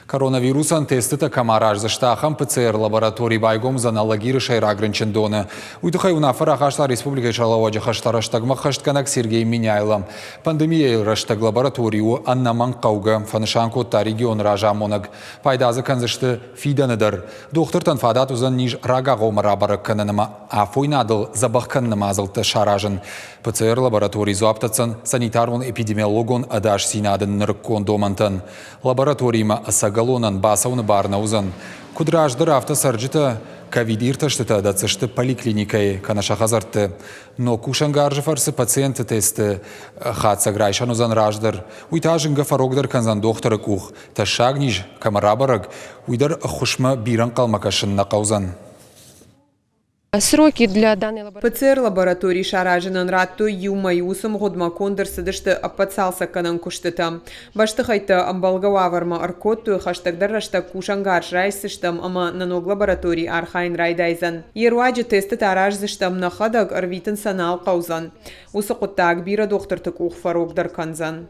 Коронавирусан тесты камараж заштахам ПЦР лабораторий байгом заналагиры шайра грынчындоны. Уйдыхай унафар Ахашта Республика Чалаваджа хаштараштагма хаштканак Сергей Миняйлам. Пандемия раштаг лабораторию Аннаман Кауга Фанышанкотта регион ражамонаг. Пайдазы канзышты фиданыдыр. Доктор танфадат узан ниж рагагом рабарак кананама афойнадыл забахканнама азылты шаражын. ПЦР лабораторий зуаптацын санитарвон эпидемиологон адаш синадын нырккон домантын. Лабораторийма галонан басауны барна узан. Кудраждыр автосарджита ковид-ирташтыта дацышты поликлиникай канашахазарты. Но кушангаржы фарсы пациенты тесты хатса грайшан узан раждыр. Уйтажынга фарогдар канзан докторы кух. Ташагниж камарабараг уйдар хушма биран калмакашын нақаузан. Сроки для данной лаборатории. ПЦР лаборатории шаражынан ратту юмаюсым годма кондырсы дышты аппацалса канан куштытам. Башты хайта амбалгававарма аркотту хаштагдар раштаг кушангарш райсыштам ама наног лаборатории архайн райдайзан. Еруаджи тесты тараж зыштам нахадаг арвитын санал каузан. Усы куттаг бира доктор тыкух фарогдар канзан.